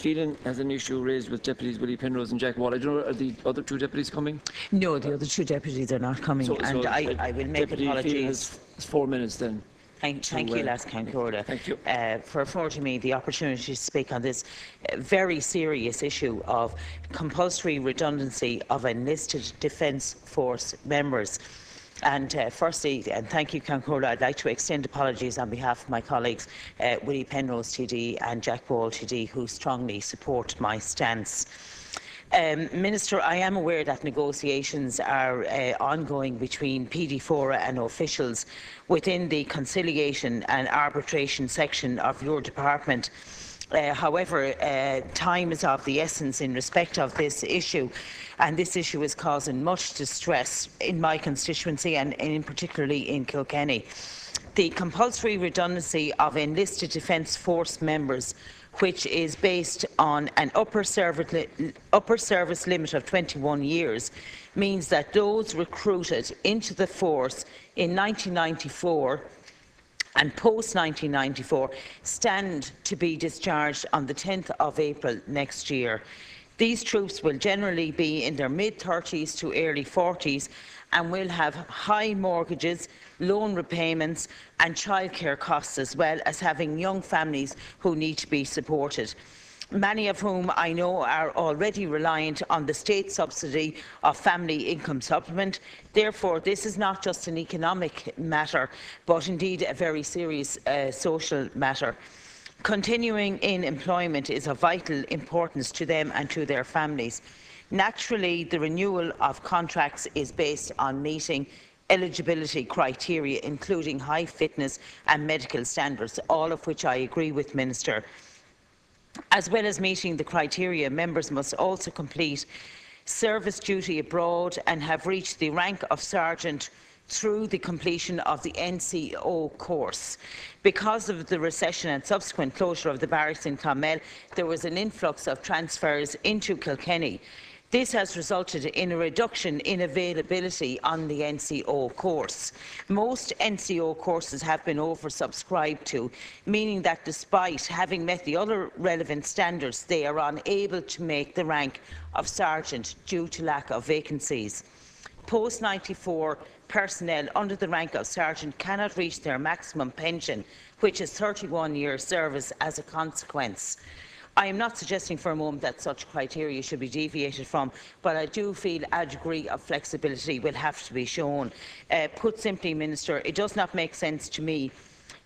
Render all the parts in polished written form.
Phelan has an issue raised with deputies Willie Penrose and Jack Wall. I don't know, are the other two deputies coming? No, the other two deputies are not coming, and I will make Deputy apologies. Phelan has 4 minutes then. Thank you, Les Cancora, thank you. For affording me the opportunity to speak on this very serious issue of compulsory redundancy of enlisted Defence Force members. And firstly, and thank you, Cancora, I'd like to extend apologies on behalf of my colleagues, Willie Penrose TD and Jack Ball TD, who strongly support my stance. Minister, I am aware that negotiations are ongoing between PD Fora and officials within the conciliation and arbitration section of your department. However, time is of the essence in respect of this issue, and this issue is causing much distress in my constituency and particularly in Kilkenny. The compulsory redundancy of enlisted Defence Force members, which is based on an upper service limit of 21 years, means that those recruited into the force in 1994 and post-1994 stand to be discharged on the 10th of April next year. These troops will generally be in their mid-30s to early 40s and will have high mortgages, loan repayments and childcare costs, as well as having young families who need to be supported, many of whom I know are already reliant on the state subsidy of family income supplement. Therefore, this is not just an economic matter, but indeed a very serious social matter. Continuing in employment is of vital importance to them and to their families. Naturally, the renewal of contracts is based on meeting eligibility criteria, including high fitness and medical standards, all of which I agree with, Minister. As well as meeting the criteria, members must also complete service duty abroad and have reached the rank of sergeant through the completion of the NCO course. Because of the recession and subsequent closure of the barracks in Clonmel, there was an influx of transfers into Kilkenny. This has resulted in a reduction in availability on the NCO course. Most NCO courses have been oversubscribed to, meaning that despite having met the other relevant standards, they are unable to make the rank of sergeant due to lack of vacancies. Post-94 personnel under the rank of sergeant cannot reach their maximum pension, which is 31 years service, as a consequence. I am not suggesting for a moment that such criteria should be deviated from, but I do feel a degree of flexibility will have to be shown. Put simply, Minister, it does not make sense to me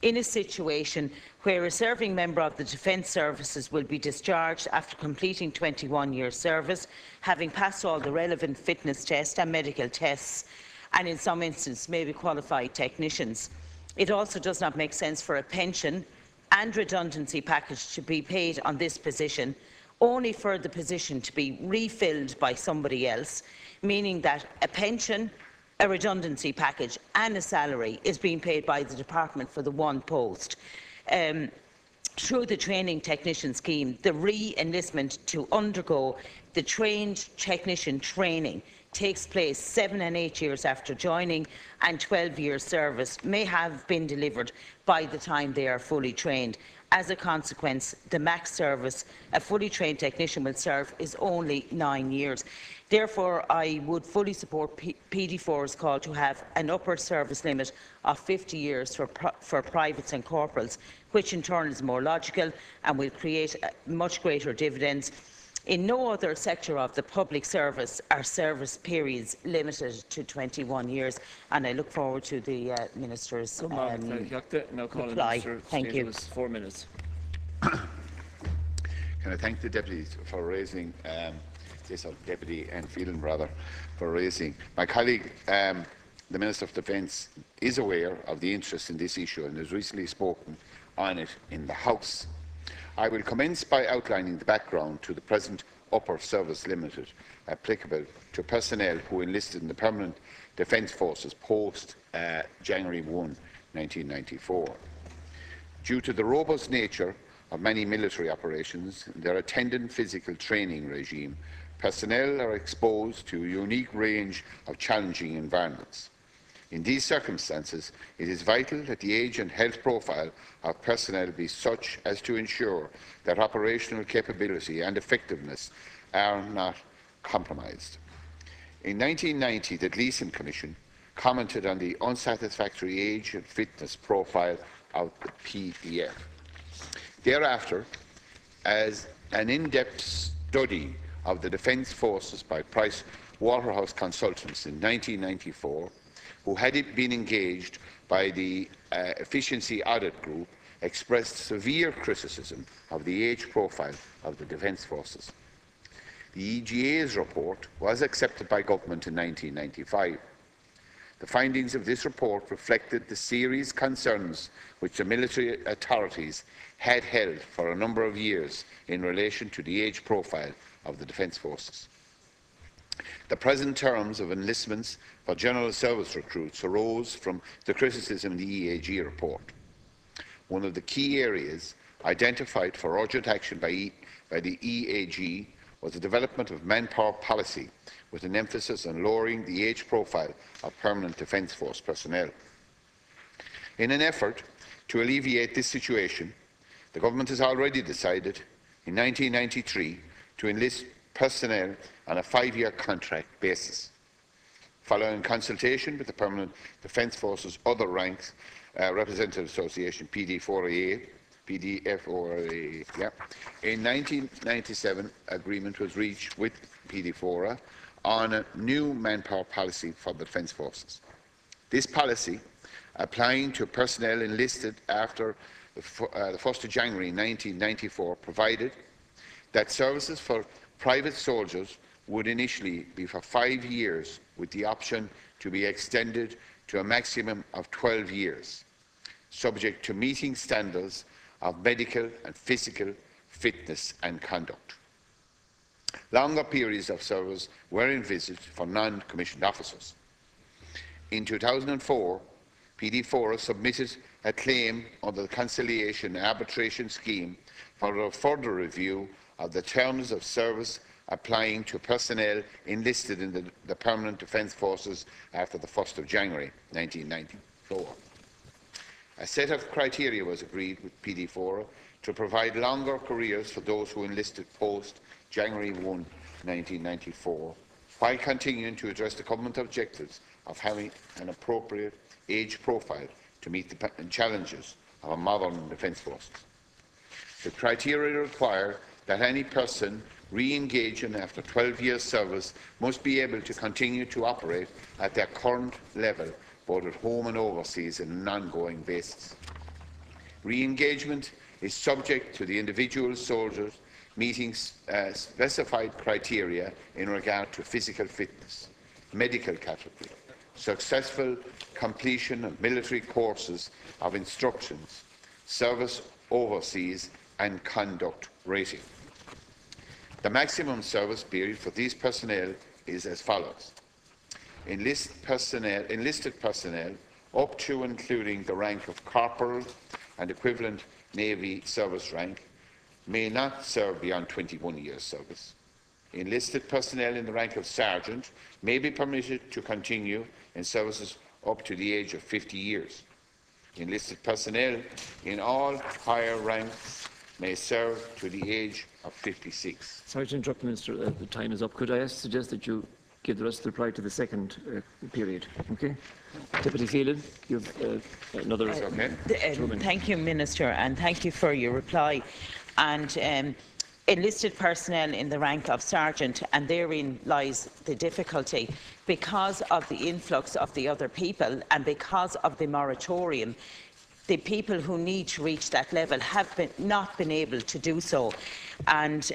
in a situation where a serving member of the Defence Services will be discharged after completing 21 years service, having passed all the relevant fitness tests and medical tests, and in some instances may be qualified technicians. It also does not make sense for a pension and redundancy package to be paid on this position, only for the position to be refilled by somebody else, meaning that a pension, a redundancy package and a salary is being paid by the department for the one post. Through the training technician scheme, the re-enlistment to undergo the trained technician training takes place 7 and 8 years after joining, and 12 years service may have been delivered by the time they are fully trained. As a consequence, the max service a fully trained technician will serve is only 9 years. Therefore, I would fully support PD4's call to have an upper service limit of 50 years for privates and corporals, which in turn is more logical and will create much greater dividends. In no other sector of the public service are service periods limited to 21 years, and I look forward to the Minister's reply. Thank you. 4 minutes. Can I thank the deputies for raising this, or Deputy and Phelan rather, for raising. My colleague, the Minister of Defence, is aware of the interest in this issue and has recently spoken on it in the House. I will commence by outlining the background to the present upper service limit applicable to personnel who enlisted in the Permanent Defence Forces post January 1, 1994. Due to the robust nature of many military operations and their attendant physical training regime, personnel are exposed to a unique range of challenging environments. In these circumstances, it is vital that the age and health profile of personnel be such as to ensure that operational capability and effectiveness are not compromised. In 1990, the Gleeson Commission commented on the unsatisfactory age and fitness profile of the PDF. Thereafter, as an in-depth study of the Defence Forces by Price Waterhouse Consultants in 1994, who had been engaged by the Efficiency Audit Group, expressed severe criticism of the age profile of the Defence Forces. The EGA's report was accepted by Government in 1995. The findings of this report reflected the serious concerns which the military authorities had held for a number of years in relation to the age profile of the Defence Forces. The present terms of enlistments for general service recruits arose from the criticism in the EAG report. One of the key areas identified for urgent action by the EAG was the development of manpower policy with an emphasis on lowering the age profile of permanent Defence Force personnel. In an effort to alleviate this situation, the Government has already decided in 1993 to enlist personnel on a 5-year contract basis. Following consultation with the Permanent Defence Forces other ranks Representative Association, PD4A, in 1997, agreement was reached with PD4A on a new manpower policy for the Defence Forces. This policy, applying to personnel enlisted after the 1st of January 1994, provided that services for private soldiers would initially be for 5 years, with the option to be extended to a maximum of 12 years, subject to meeting standards of medical and physical fitness and conduct. Longer periods of service were envisaged for non-commissioned officers. In 2004, PD4 submitted a claim under the Conciliation Arbitration Scheme for a further review of the terms of service applying to personnel enlisted in the Permanent Defence Forces after the 1st of January 1994. A set of criteria was agreed with PD4 to provide longer careers for those who enlisted post-January 1, 1994, while continuing to address the Government objectives of having an appropriate age profile to meet the challenges of a modern defence force. The criteria require that any person re-engaging after 12 years' service must be able to continue to operate at their current level, both at home and overseas, on an ongoing basis. Re-engagement is subject to the individual soldiers meeting specified criteria in regard to physical fitness, medical category, successful completion of military courses of instructions, service overseas and conduct rating. The maximum service period for these personnel is as follows. Enlisted personnel up to including the rank of corporal and equivalent Navy service rank may not serve beyond 21 years service. Enlisted personnel in the rank of sergeant may be permitted to continue in services up to the age of 50 years. Enlisted personnel in all higher ranks may serve to the age of 56. Sorry to interrupt, Minister. The time is up. Could I suggest that you give the rest of the reply to the second period? Okay. Deputy Phelan, you have another. Okay. Thank you, Minister, and thank you for your reply. And enlisted personnel in the rank of sergeant, and therein lies the difficulty, because of the influx of the other people and because of the moratorium. The people who need to reach that level have not been able to do so. And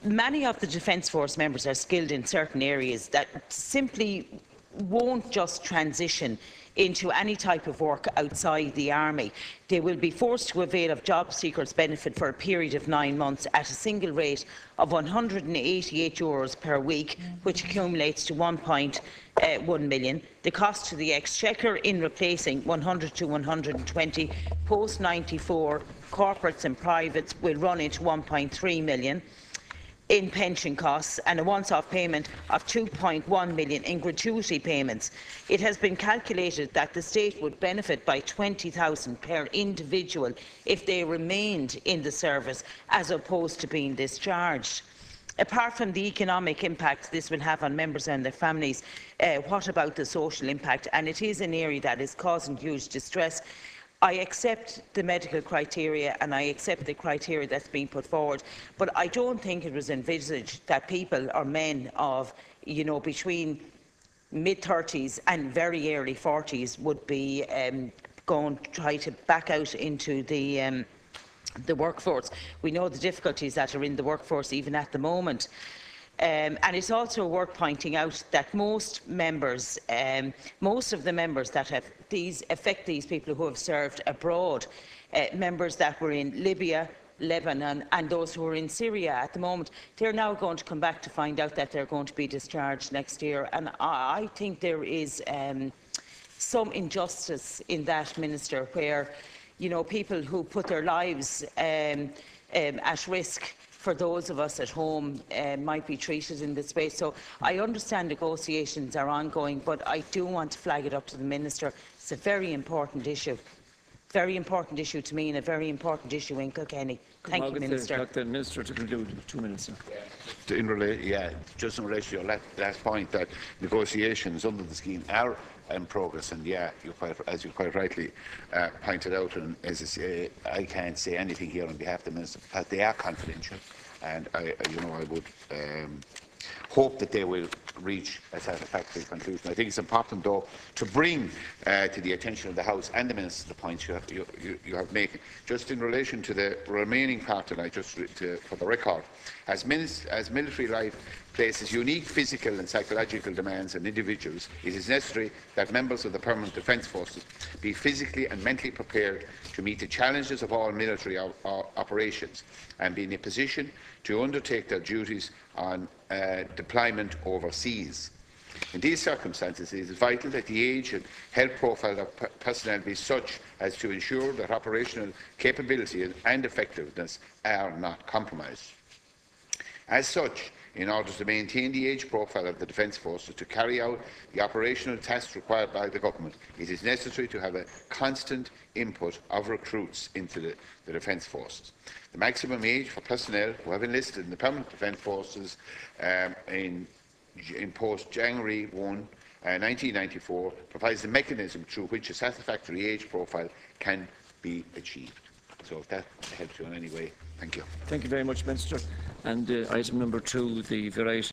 many of the Defence Force members are skilled in certain areas that simply won't just transition into any type of work outside the Army. They will be forced to avail of job seekers' benefit for a period of 9 months at a single rate of €188 per week, which accumulates to 1.1 million. The cost to the Exchequer in replacing 100 to 120 post-94 corporates and privates will run into 1.3 million. in pension costs and a once-off payment of 2.1 million in gratuity payments. It has been calculated that the state would benefit by 20,000 per individual if they remained in the service as opposed to being discharged. Apart from the economic impact this will have on members and their families, what about the social impact? And it is an area that is causing huge distress. I accept the medical criteria and I accept the criteria that's been put forward, but I don't think it was envisaged that people or men of, between mid-30s and very early 40s would be going to try to back out into the workforce. We know the difficulties that are in the workforce even at the moment. And it's also worth pointing out that most of the members that have affect these people who have served abroad, members that were in Libya, Lebanon and those who are in Syria at the moment, they're now going to come back to find out that they're going to be discharged next year. And I think there is some injustice in that, Minister, where people who put their lives at risk for those of us at home might be treated in this space. So I understand negotiations are ongoing, but I do want to flag it up to the Minister. It's a very important issue to me and a very important issue in Kilkenny. Thank you, Minister. The Minister to conclude. 2 minutes, sir. Just in relation to your last point, that negotiations under the scheme are in progress, and as you quite rightly pointed out, and as I say, I can't say anything here on behalf of the Minister because they are confidential, and I would hope that they will reach a satisfactory conclusion. I think it's important, though, to bring to the attention of the House and the Minister the points you have made. Just in relation to the remaining part, and for the record, as military life places unique physical and psychological demands on individuals, it is necessary that members of the Permanent Defence Forces be physically and mentally prepared to meet the challenges of all military operations and be in a position to undertake their duties on deployment overseas. In these circumstances, it is vital that the age and health profile of personnel be such as to ensure that operational capability and effectiveness are not compromised. As such, in order to maintain the age profile of the Defence Forces to carry out the operational tasks required by the Government, it is necessary to have a constant input of recruits into the Defence Forces. The maximum age for personnel who have enlisted in the Permanent Defence Forces in post-January 1, 1994 provides the mechanism through which a satisfactory age profile can be achieved. So if that helps you in any way, thank you. Thank you very much, Minister. And item number 2, the variety